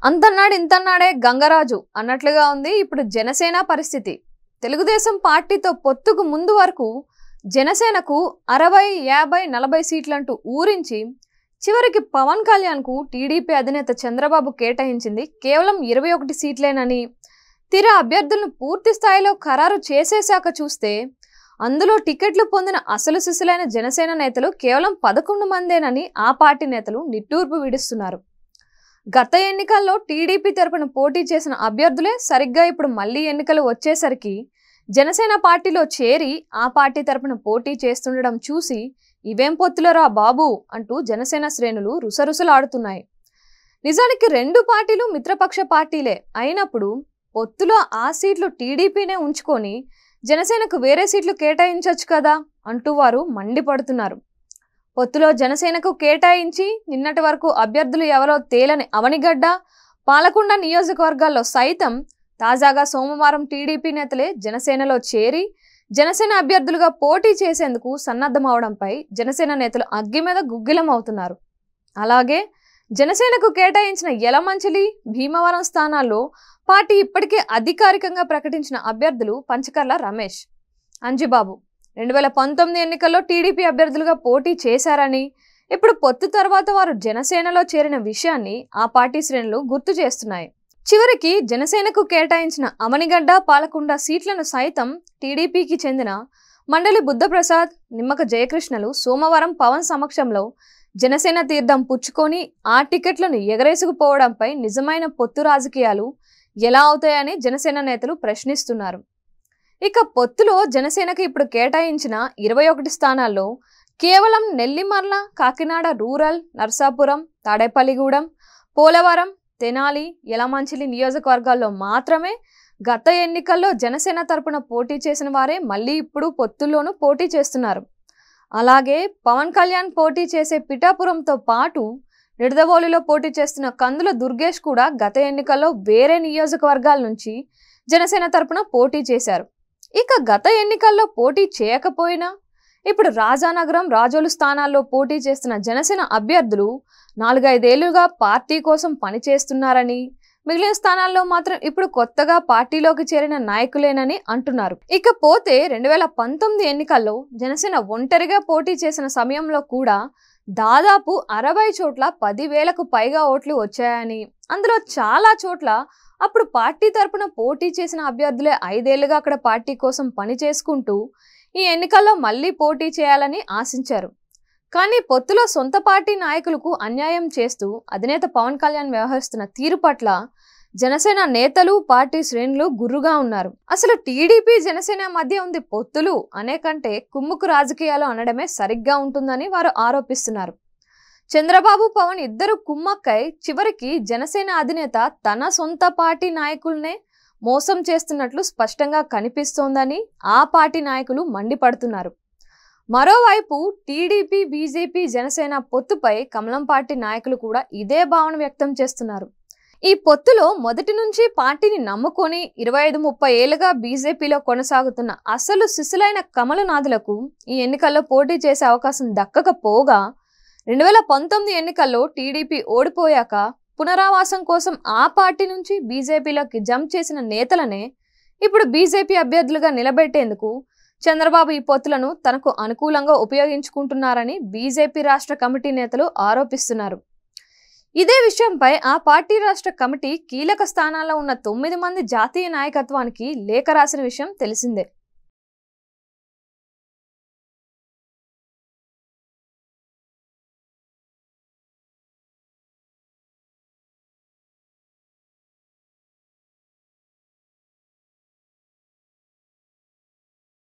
అంతన్నాడు ఇంతన్నాడే గంగరాజు అన్నట్లుగా ఉంది ఇప్పుడు జనసేన పరిస్థితి. తెలుగుదేశం పార్టీతో పొత్తుకు ముందు వరకు జనసేనకు 60, 50, 40 సీట్లంటూ ఊరించి చివరికి పవన్ కళ్యాణ్కు టీడీపీ అధినేత చంద్రబాబు కేటాయించింది కేవలం 21 సీట్లేనని, తీరా అభ్యర్థులను పూర్తి స్థాయిలో ఖరారు చేసేశాక చూస్తే అందులో టికెట్లు పొందిన అసలు సిసలైన జనసేన నేతలు కేవలం 11 మందేనని ఆ పార్టీ నేతలు నిట్టూర్పు విడుస్తున్నారు. గత ఎన్నికల్లో టీడీపీ తరపున పోటీ చేసిన అభ్యర్థులే సరిగ్గా ఇప్పుడు మళ్లీ ఎన్నికలు వచ్చేసరికి జనసేన పార్టీలో చేరి ఆ పార్టీ తరపున పోటీ చేస్తుండడం చూసి ఇవేం పొత్తులరా బాబు అంటూ జనసేన శ్రేణులు రుసరుసలాడుతున్నాయి. నిజానికి రెండు పార్టీలు మిత్రపక్ష పార్టీలే అయినప్పుడు పొత్తులో ఆ సీట్లు టీడీపీనే ఉంచుకొని జనసేనకు వేరే సీట్లు కేటాయించొచ్చు కదా అంటూ వారు మండిపడుతున్నారు. పొత్తులో జనసేనకు కేటాయించి నిన్నటి వరకు అభ్యర్థులు ఎవరో తేలని అవనిగడ్డ, పాలకొండ నియోజకవర్గాల్లో సైతం తాజాగా సోమవారం టీడీపీ నేతలే జనసేనలో చేరి జనసేన అభ్యర్థులుగా పోటీ చేసేందుకు సన్నద్ధమవడంపై జనసేన నేతలు అగ్గి మీద గుగ్గిలం అవుతున్నారు. అలాగే జనసేనకు కేటాయించిన యలమంచిలి, భీమవరం స్థానాల్లో పార్టీ ఇప్పటికే అధికారికంగా ప్రకటించిన అభ్యర్థులు పంచకర్ల రమేష్, అంజిబాబు 2019 ఎన్నికల్లో టీడీపీ అభ్యర్థులుగా పోటీ చేశారని, ఇప్పుడు పొత్తు తర్వాత వారు జనసేనలో చేరిన విషయాన్ని ఆ పార్టీ శ్రేణులు గుర్తు చేస్తున్నాయి. చివరికి జనసేనకు కేటాయించిన అవనిగడ్డ, పాలకొండ సీట్లను సైతం టీడీపీకి చెందిన మండలి బుద్ధప్రసాద్, నిమ్మక జయకృష్ణలు సోమవారం పవన్ సమక్షంలో జనసేన తీర్థం పుచ్చుకొని ఆ టికెట్లను ఎగరేసుకుపోవడంపై నిజమైన పొత్తు రాజకీయాలు ఎలా అవుతాయని జనసేన నేతలు ప్రశ్నిస్తున్నారు. ఇక పొత్తులో జనసేనకు ఇప్పుడు కేటాయించిన 21 స్థానాల్లో కేవలం నెల్లిమర్ల, కాకినాడ రూరల్, నర్సాపురం, తాడేపల్లిగూడెం, పోలవరం, తెనాలి, యలమంచిలి నియోజకవర్గాల్లో మాత్రమే గత ఎన్నికల్లో జనసేన తరపున పోటీ చేసిన వారే మళ్ళీ ఇప్పుడు పొత్తుల్లోనూ పోటీ చేస్తున్నారు. అలాగే పవన్ కళ్యాణ్ పోటీ చేసే పిఠాపురంతో పాటు నిడదవోలులో పోటీ చేస్తున్న కందుల దుర్గేష్ కూడా గత ఎన్నికల్లో వేరే నియోజకవర్గాల నుంచి జనసేన తరపున పోటీ చేశారు. ఇక గత ఎన్నికల్లో పోటీ చేయకపోయినా ఇప్పుడు రాజానగరం, రాజోలు స్థానాల్లో పోటీ చేస్తున్న జనసేన అభ్యర్థులు 4-5 ఏళ్లుగా పార్టీ కోసం పనిచేస్తున్నారని, మిగిలిన స్థానాల్లో మాత్రం ఇప్పుడు కొత్తగా పార్టీలోకి చేరిన నాయకులేనని అంటున్నారు. ఇకపోతే 2019 ఎన్నికల్లో జనసేన ఒంటరిగా పోటీ చేసిన సమయంలో కూడా దాదాపు 60 చోట్ల 10,000కు పైగా ఓట్లు వచ్చాయని, అందులో చాలా చోట్ల అప్పుడు పార్టీ తరపున పోటీ చేసిన అభ్యర్థులే 5 ఏళ్లుగా అక్కడ పార్టీ కోసం పని చేసుకుంటూ ఈ ఎన్నికల్లో మళ్లీ పోటీ చేయాలని ఆశించారు. కానీ పొత్తులో సొంత పార్టీ నాయకులకు అన్యాయం చేస్తూ అధినేత పవన్ కళ్యాణ్ వ్యవహరిస్తున్న తీరు పట్ల జనసేన నేతలు, పార్టీ శ్రేణులు గుర్రుగా ఉన్నారు. అసలు టీడీపీ జనసేన మధ్య ఉంది పొత్తులు అనే కంటే కుమ్ముకు రాజకీయాలు అనడమే సరిగ్గా ఉంటుందని వారు ఆరోపిస్తున్నారు. చంద్రబాబు, పవన్ ఇద్దరు కుమ్మక్కై చివరికి జనసేన అధినేత తన సొంత పార్టీ నాయకులనే మోసం చేస్తున్నట్లు స్పష్టంగా కనిపిస్తోందని ఆ పార్టీ నాయకులు మండిపడుతున్నారు. మరోవైపు టీడీపీ, బీజేపీ, జనసేన పొత్తుపై కమలం పార్టీ నాయకులు కూడా ఇదే భావన వ్యక్తం చేస్తున్నారు. ఈ పొత్తులో మొదటి నుంచి పార్టీని నమ్ముకొని 25-30 ఏళ్లుగా బీజేపీలో కొనసాగుతున్న అసలు సిసలైన కమలనాథులకు ఈ ఎన్నికల్లో పోటీ చేసే అవకాశం దక్కకపోగా 2019 ఎన్నికల్లో టీడీపీ ఓడిపోయాక పునరావాసం కోసం ఆ పార్టీ నుంచి బీజేపీలోకి జంప్ చేసిన నేతలనే ఇప్పుడు బీజేపీ అభ్యర్థులుగా నిలబెట్టేందుకు చంద్రబాబు ఈ పొత్తులను తనకు అనుకూలంగా ఉపయోగించుకుంటున్నారని బీజేపీ రాష్ట్ర కమిటీ నేతలు ఆరోపిస్తున్నారు. ఇదే విషయంపై ఆ పార్టీ రాష్ట్ర కమిటీ కీలక స్థానాల్లో ఉన్న 9 మంది జాతీయ నాయకత్వానికి లేఖ రాసిన విషయం తెలిసిందే.